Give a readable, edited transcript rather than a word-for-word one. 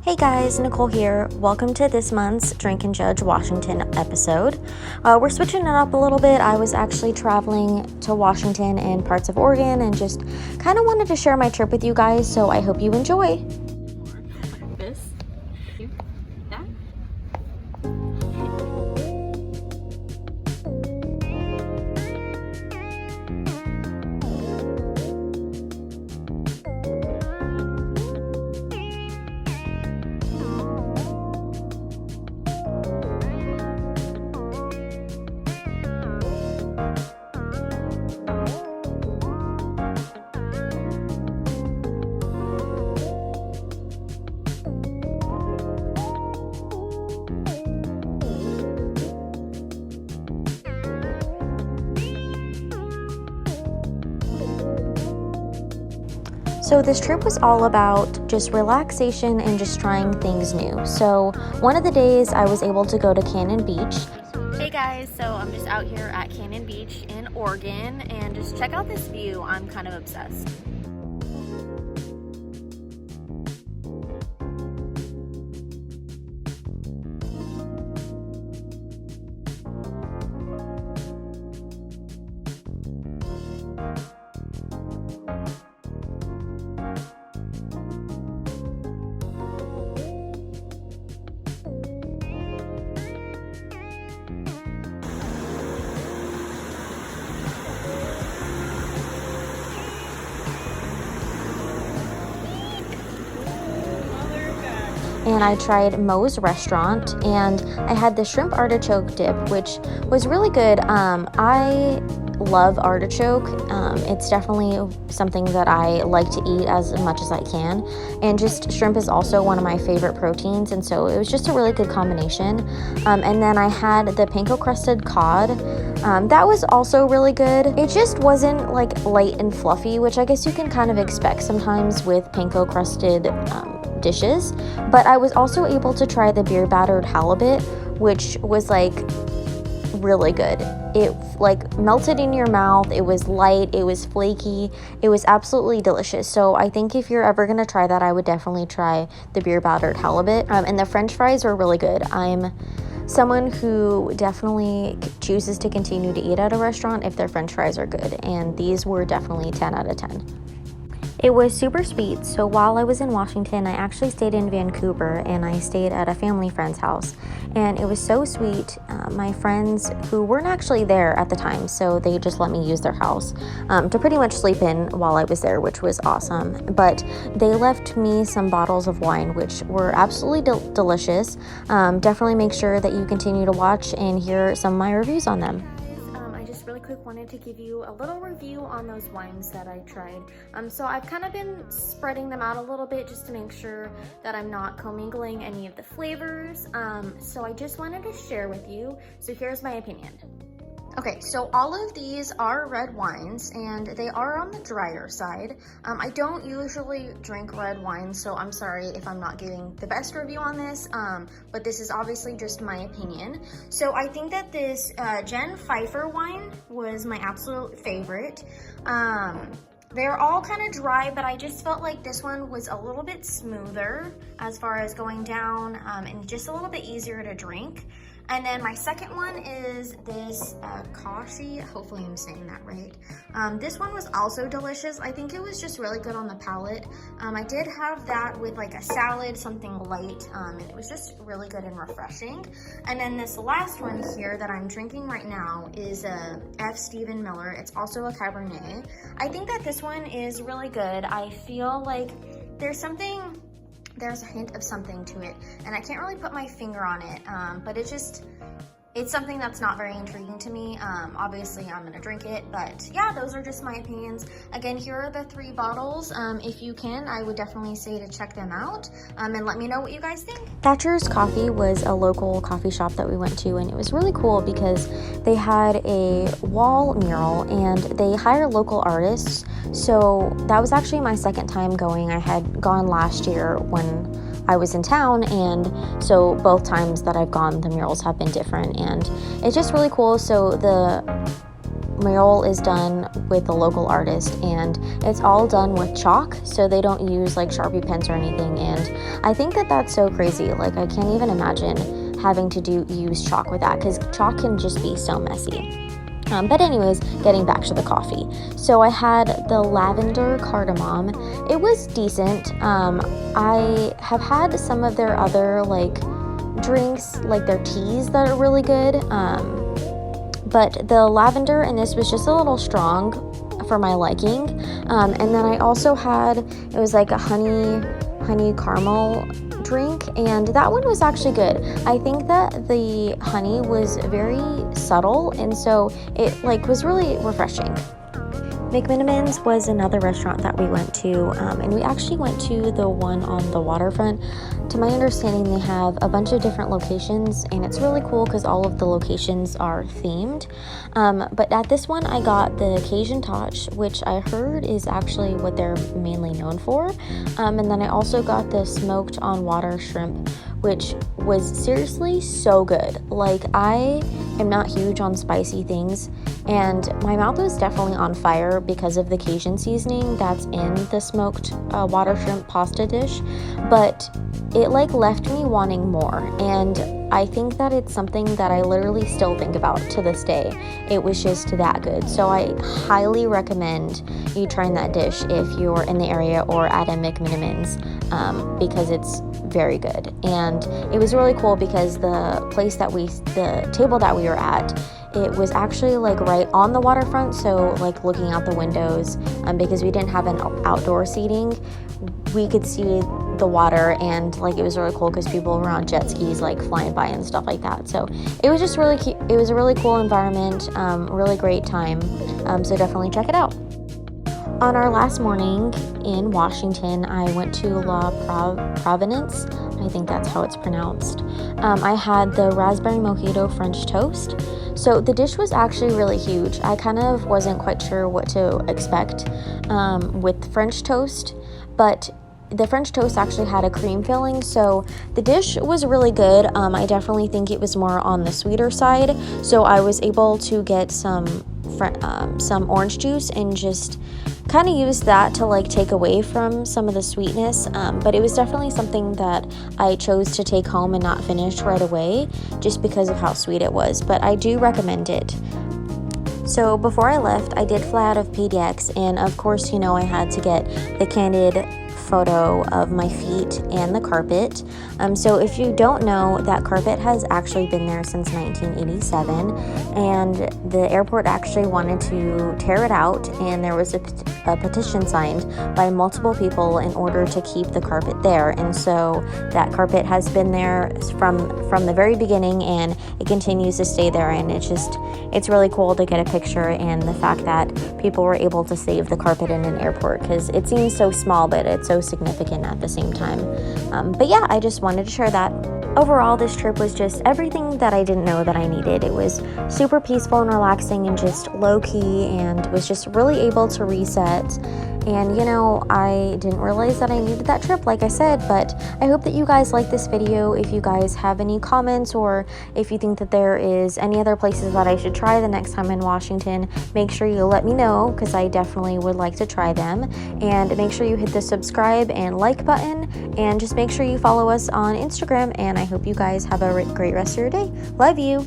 Hey guys, Nicole here. Welcome to this month's Drink and Judge Washington episode. We're switching it up a little bit. I was actually traveling to Washington and parts of Oregon and just kind of wanted to share my trip with you guys, so I hope you enjoy. This, that. So this trip was all about just relaxation and just trying things new. So one of the days I was able to go to Cannon Beach. Hey guys, so I'm just out here at Cannon Beach in Oregon and just check out this view. I'm kind of obsessed. And I tried Moe's restaurant and I had the shrimp artichoke dip, which was really good. I love artichoke. It's definitely something that I like to eat as much as I can, and just shrimp is also one of my favorite proteins, and so it was just a really good combination. And then I had the panko crusted cod. That was also really good. It just wasn't like light and fluffy, which I guess you can kind of expect sometimes with panko crusted dishes. But I was also able to try the beer battered halibut, which was like really good. It like melted in your mouth. It was light, it was flaky, it was absolutely delicious. So I think if you're ever gonna try that, I would definitely try the beer battered halibut. And the french fries were really good. I'm someone who definitely chooses to continue to eat at a restaurant if their french fries are good, and these were definitely 10 out of 10. It was super sweet. So while I was in Washington, I actually stayed in Vancouver and I stayed at a family friend's house, and it was so sweet. My friends who weren't actually there at the time, so they just let me use their house to pretty much sleep in while I was there, which was awesome. But they left me some bottles of wine, which were absolutely delicious. Definitely make sure that you continue to watch and hear some of my reviews on them. Really quick, wanted to give you a little review on those wines that I tried. So I've kind of been spreading them out a little bit just to make sure that I'm not commingling any of the flavors. So I just wanted to share with you. So here's my opinion. Okay, so all of these are red wines and they are on the drier side. I don't usually drink red wine, so I'm sorry if I'm not giving the best review on this, but this is obviously just my opinion. So I think that this Jen Pfeiffer wine was my absolute favorite. They're all kind of dry, but I just felt like this one was a little bit smoother as far as going down and just a little bit easier to drink. And then my second one is this Kashi, hopefully I'm saying that right. This one was also delicious. I think it was just really good on the palate. I did have that with like a salad, something light, and it was just really good and refreshing. And then this last one here that I'm drinking right now is a F. Stephen Miller. It's also a Cabernet. I think that this one is really good. I feel like there's a hint of something to it, and I can't really put my finger on it, but it's something that's not very intriguing to me. Obviously I'm gonna drink it, but yeah, those are just my opinions. Again, here are the 3 bottles. If you can, I would definitely say to check them out and let me know what you guys think. Thatcher's Coffee was a local coffee shop that we went to, and it was really cool because they had a wall mural and they hire local artists. So that was actually my second time going. I had gone last year when I was in town, and so both times that I've gone, the murals have been different, and it's just really cool. So the mural is done with a local artist, and it's all done with chalk, so they don't use like Sharpie pens or anything. And I think that that's so crazy. Like, I can't even imagine having to use chalk with that, because chalk can just be so messy. But anyways, getting back to the coffee. So I had the lavender cardamom. It was decent. I have had some of their other like drinks, like their teas, that are really good. But the lavender in this was just a little strong for my liking. And then I also had, it was like a honey caramel drink, and that one was actually good. I think that the honey was very subtle, and so it like was really refreshing. McMenamins was another restaurant that we went to, and we actually went to the one on the waterfront. To my understanding, they have a bunch of different locations, and it's really cool because all of the locations are themed. But at this one, I got the Cajun Touch, which I heard is actually what they're mainly known for. And then I also got the smoked on water shrimp, which was seriously so good. Like, I am not huge on spicy things, and my mouth was definitely on fire because of the Cajun seasoning that's in the smoked water shrimp pasta dish, but it like left me wanting more, and I think that it's something that I literally still think about to this day. It was just that good. So I highly recommend you trying that dish if you're in the area or at a McMenamins, because it's very good. And it was really cool because the table that we were at, it was actually like right on the waterfront, so like looking out the windows, because we didn't have an outdoor seating, we could see the water, and like it was really cool because people were on jet skis like flying by and stuff like that. So it was just really cute. It was a really cool environment, really great time, so definitely check it out. On our last morning in Washington, I went to La Provenance. I think that's how it's pronounced. I had the raspberry mojito French toast. So the dish was actually really huge. I kind of wasn't quite sure what to expect with French toast, but the French toast actually had a cream filling, so the dish was really good. I definitely think it was more on the sweeter side, so I was able to get some orange juice and just kind of use that to like take away from some of the sweetness, but it was definitely something that I chose to take home and not finish right away just because of how sweet it was, but I do recommend it. So before I left, I did fly out of PDX, and of course, you know, I had to get the candid photo of my feet and the carpet. So if you don't know, that carpet has actually been there since 1987, and the airport actually wanted to tear it out, and there was a petition signed by multiple people in order to keep the carpet there. And so that carpet has been there from the very beginning, and it continues to stay there, and it's really cool to get a picture, and the fact that people were able to save the carpet in an airport, because it seems so small, but it's so significant at the same time. But yeah, I just wanted to share that. Overall, this trip was just everything that I didn't know that I needed. It was super peaceful and relaxing and just low-key, and was just really able to reset. And you know, I didn't realize that I needed that trip, like I said, but I hope that you guys like this video. If you guys have any comments, or if you think that there is any other places that I should try the next time in Washington, make sure you let me know, because I definitely would like to try them. And make sure you hit the subscribe and like button, and just make sure you follow us on Instagram, and I hope you guys have a great rest of your day. Love you!